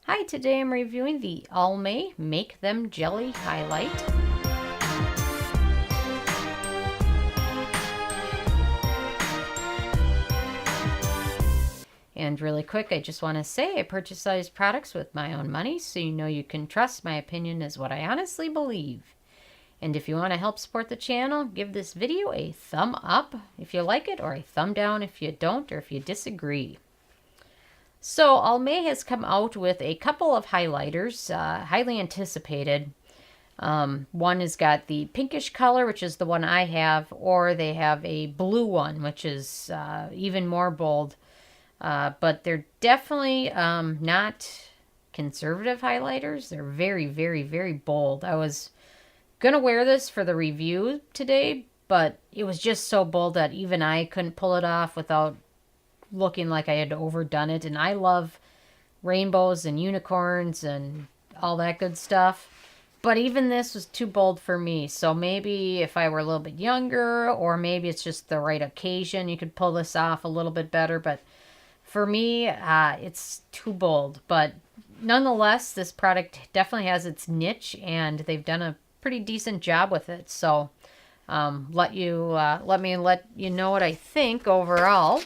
Hi, today I'm reviewing the Almay Make Them Jelly Highlight. And really quick, I just want to say I purchase these products with my own money, so you know you can trust my opinion is what I honestly believe. And if you want to help support the channel, give this video a thumb up if you like it, or a thumb down if you don't, or if you disagree. So Almay has come out with a couple of highlighters, highly anticipated. One has got the pinkish color, which is the one I have, or they have a blue one, which is even more bold. But they're definitely not conservative highlighters. They're very, very, very bold. I was going to wear this for the review today, but it was just so bold that even I couldn't pull it off without looking like I had overdone it. And I love rainbows and unicorns and all that good stuff. But even this was too bold for me. So maybe if I were a little bit younger, or maybe it's just the right occasion, you could pull this off a little bit better. But for me, it's too bold. But nonetheless, this product definitely has its niche, and they've done a pretty decent job with it. So let me let you know what I think overall.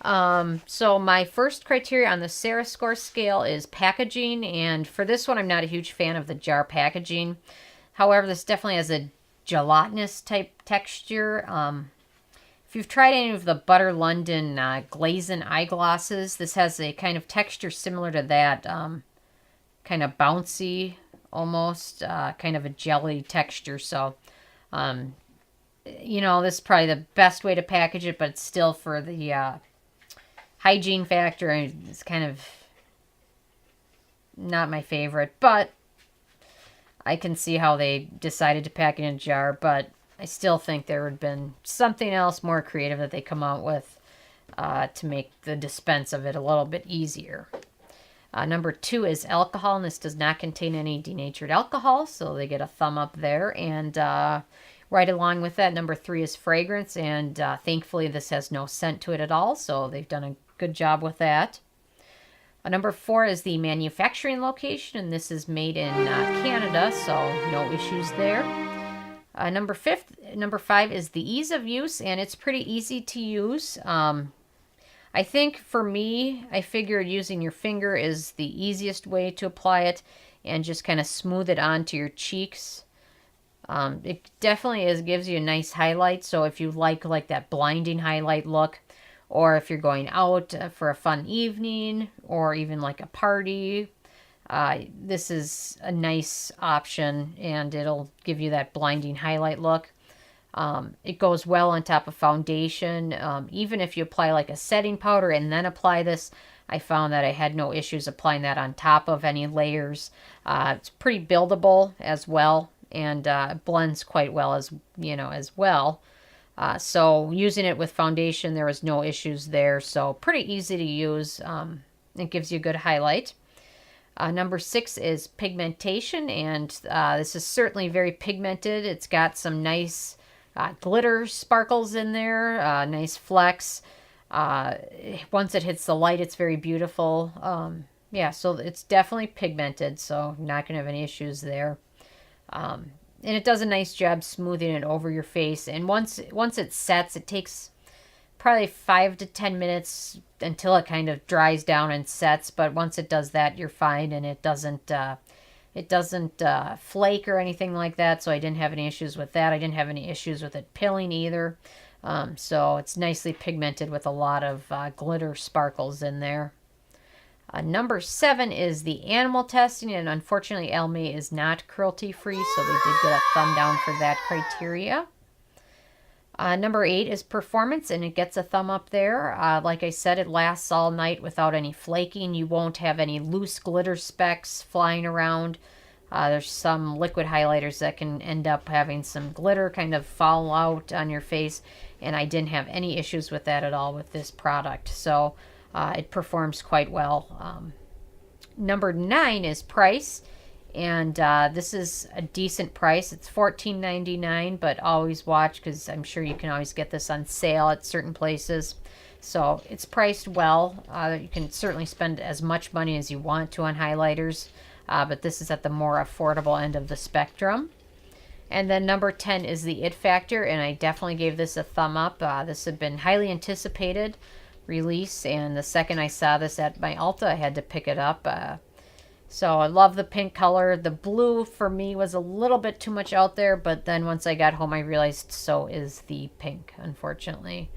So my first criteria on the Sarah score scale is packaging, and for this one I'm not a huge fan of the jar packaging. However, this definitely has a gelatinous type texture. If you've tried any of the Butter London glazing eyeglasses, this has a kind of texture similar to that, kind of bouncy almost, kind of a jelly texture. So you know, this is probably the best way to package it, but still, for the hygiene factor, it's kind of not my favorite, but I can see how they decided to pack it in a jar. But I still think there would have been something else more creative that they come out with to make the dispense of it a little bit easier. Number 2 is alcohol, and this does not contain any denatured alcohol, so they get a thumb up there. And right along with that, number 3 is fragrance, and thankfully this has no scent to it at all, so they've done a good job with that. Number 4 is the manufacturing location, and this is made in Canada, so no issues there. Number 5 is the ease of use, and it's pretty easy to use. I think for me, I figured using your finger is the easiest way to apply it, and just kind of smooth it onto your cheeks. It definitely gives you a nice highlight, so if you like that blinding highlight look, or if you're going out for a fun evening, or even like a party, this is a nice option, and it'll give you that blinding highlight look. It goes well on top of foundation. Even if you apply like a setting powder and then apply this, I found that I had no issues applying that on top of any layers. It's pretty buildable as well, and blends quite well as well. So using it with foundation, there was no issues there. So pretty easy to use. It gives you a good highlight. Number 6 is pigmentation, and this is certainly very pigmented. It's got some nice glitter sparkles in there, nice flecks. Once it hits the light, it's very beautiful. Yeah, so it's definitely pigmented, so you're not going to have any issues there. And it does a nice job smoothing it over your face. And once it sets, it takes probably 5 to 10 minutes until it kind of dries down and sets. But once it does that, you're fine, and it doesn't flake or anything like that. So I didn't have any issues with that. I didn't have any issues with it pilling either. So it's nicely pigmented with a lot of glitter sparkles in there. Number 7 is the animal testing, and unfortunately Almay is not cruelty-free, so they did get a thumb down for that criteria. Number 8 is performance, and it gets a thumb up there. Like I said, it lasts all night without any flaking. You won't have any loose glitter specks flying around. There's some liquid highlighters that can end up having some glitter kind of fall out on your face, and I didn't have any issues with that at all with this product. So it performs quite well. Number 9 is price, and this is a decent price. It's $14.99, but always watch, because I'm sure you can always get this on sale at certain places. So it's priced well. You can certainly spend as much money as you want to on highlighters, but this is at the more affordable end of the spectrum. And then number 10 is the It Factor, and I definitely gave this a thumb up. This had been highly anticipated release, and the second I saw this at my Ulta, I had to pick it up. So I love the pink color. The blue for me was a little bit too much out there, but then once I got home, I realized so is the pink, unfortunately.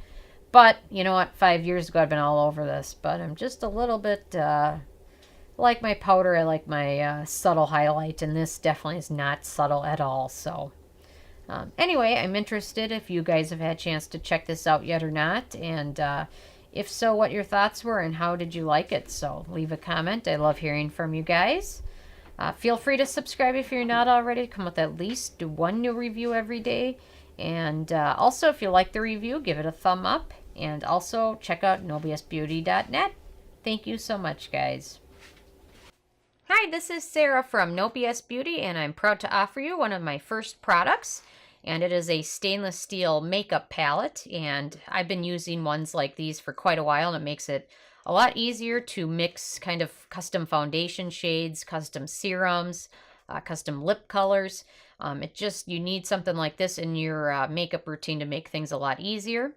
But you know what? 5 years ago, I've been all over this, but I'm just a little bit like my powder. I like my subtle highlight, and this definitely is not subtle at all. So anyway, I'm interested if you guys have had a chance to check this out yet or not, and if so, what your thoughts were and how did you like it. So leave a comment. I love hearing from you guys. Feel free to subscribe if you're not already. Come with at least one new review every day. And also, if you like the review, give it a thumb up. And also, check out nobsbeauty.net. Thank you so much, guys. Hi, this is Sarah from No BS Beauty, and I'm proud to offer you one of my first products. And it is a stainless steel makeup palette, and I've been using ones like these for quite a while, and it makes it a lot easier to mix kind of custom foundation shades, custom serums, custom lip colors. You need something like this in your makeup routine to make things a lot easier.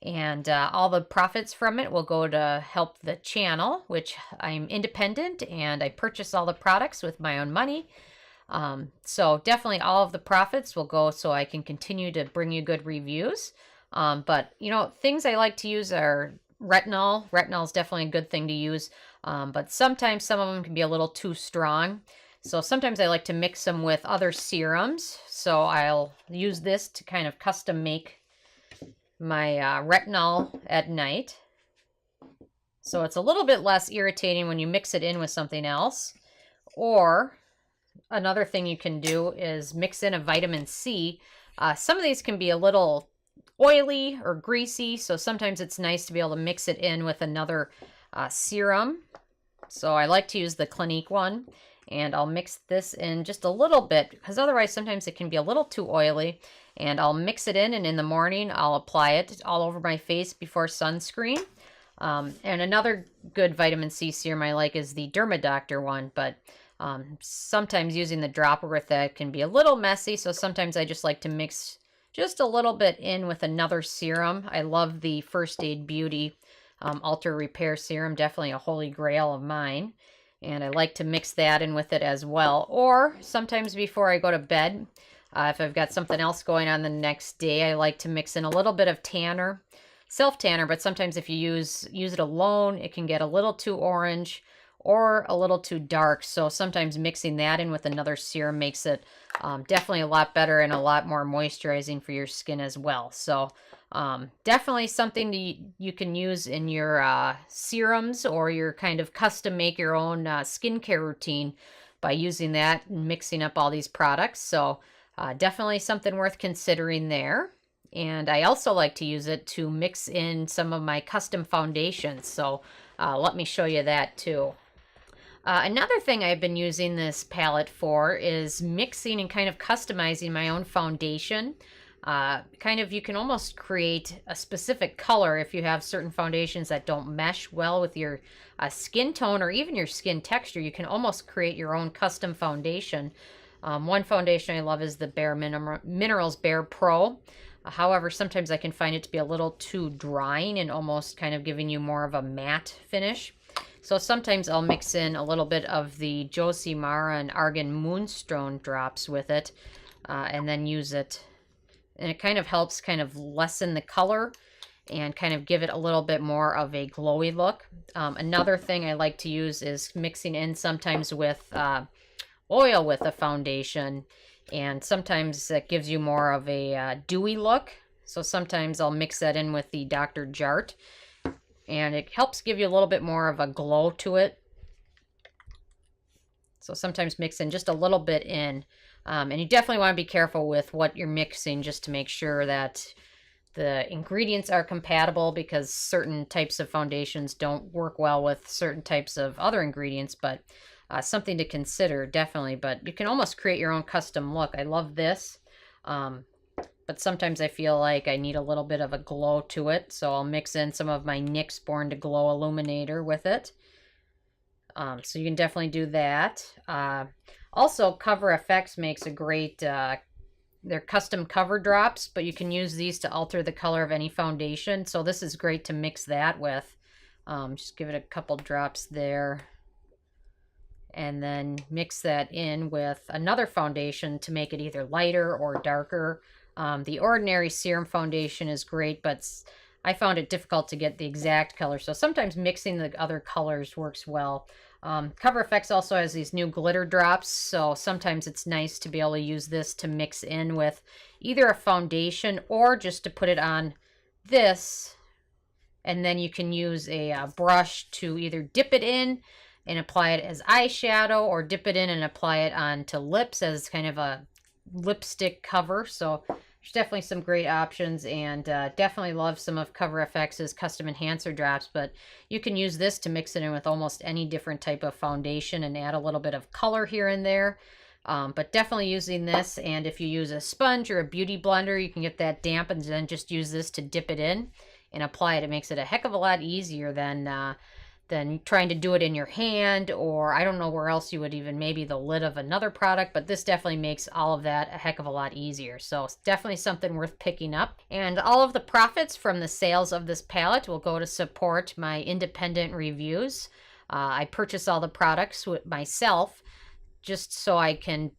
And all the profits from it will go to help the channel, which I'm independent and I purchase all the products with my own money. So definitely all of the profits will go so I can continue to bring you good reviews. But you know, things I like to use are retinol. Retinol is definitely a good thing to use. But sometimes some of them can be a little too strong. So sometimes I like to mix them with other serums. So I'll use this to kind of custom make my retinol at night. So it's a little bit less irritating when you mix it in with something else. Or another thing you can do is mix in a vitamin C. Some of these can be a little oily or greasy, so sometimes it's nice to be able to mix it in with another serum. So I like to use the Clinique one, and I'll mix this in just a little bit because otherwise sometimes it can be a little too oily. And I'll mix it in, and in the morning I'll apply it all over my face before sunscreen. And another good vitamin C serum I like is the Dermadoctor one, but sometimes using the dropper with that can be a little messy, so sometimes I just like to mix just a little bit in with another serum. I love the First Aid Beauty Ultra Repair Serum, definitely a holy grail of mine. And I like to mix that in with it as well. Or sometimes before I go to bed, if I've got something else going on the next day, I like to mix in a little bit of tanner, self-tanner, but sometimes if you use it alone, it can get a little too orange or a little too dark. So sometimes mixing that in with another serum makes it definitely a lot better and a lot more moisturizing for your skin as well. So definitely something you can use in your serums or your kind of custom make your own skincare routine by using that and mixing up all these products. So definitely something worth considering there. And I also like to use it to mix in some of my custom foundations. So let me show you that too. Another thing I've been using this palette for is mixing and kind of customizing my own foundation. You can almost create a specific color if you have certain foundations that don't mesh well with your skin tone or even your skin texture. You can almost create your own custom foundation. One foundation I love is the Bare Minerals Bare Pro. However, sometimes I can find it to be a little too drying and almost kind of giving you more of a matte finish. So sometimes I'll mix in a little bit of the Josie Mara and Argan Moonstone drops with it and then use it. And it kind of helps kind of lessen the color and kind of give it a little bit more of a glowy look. Another thing I like to use is mixing in sometimes with oil with a foundation, and sometimes that gives you more of a dewy look. So sometimes I'll mix that in with the Dr. Jart, and it helps give you a little bit more of a glow to it. So sometimes mix in just a little bit in, and you definitely want to be careful with what you're mixing just to make sure that the ingredients are compatible, because certain types of foundations don't work well with certain types of other ingredients, but something to consider, definitely. But you can almost create your own custom look. I love this. but sometimes I feel like I need a little bit of a glow to it, so I'll mix in some of my NYX Born to Glow Illuminator with it. So you can definitely do that. Also, Cover FX makes a great, they're custom cover drops, but you can use these to alter the color of any foundation. So this is great to mix that with. Just give it a couple drops there. And then mix that in with another foundation to make it either lighter or darker. The Ordinary Serum foundation is great, but I found it difficult to get the exact color. So sometimes mixing the other colors works well. Cover FX also has these new glitter drops, so sometimes it's nice to be able to use this to mix in with either a foundation or just to put it on this. And then you can use a brush to either dip it in and apply it as eyeshadow, or dip it in and apply it onto lips as kind of a lipstick cover. So there's definitely some great options, and definitely love some of Cover FX's custom enhancer drops, but you can use this to mix it in with almost any different type of foundation and add a little bit of color here and there. But definitely using this, and if you use a sponge or a beauty blender, you can get that damp and then just use this to dip it in and apply it. It makes it a heck of a lot easier than trying to do it in your hand, or I don't know where else you would even, maybe the lid of another product, but this definitely makes all of that a heck of a lot easier. So it's definitely something worth picking up. And all of the profits from the sales of this palette will go to support my independent reviews. I purchase all the products myself just so I can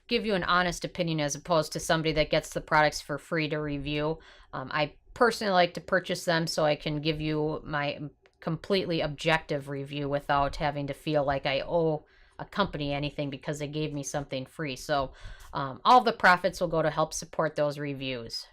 give you an honest opinion as opposed to somebody that gets the products for free to review. I personally like to purchase them so I can give you my completely objective review without having to feel like I owe a company anything because they gave me something free. So all the profits will go to help support those reviews.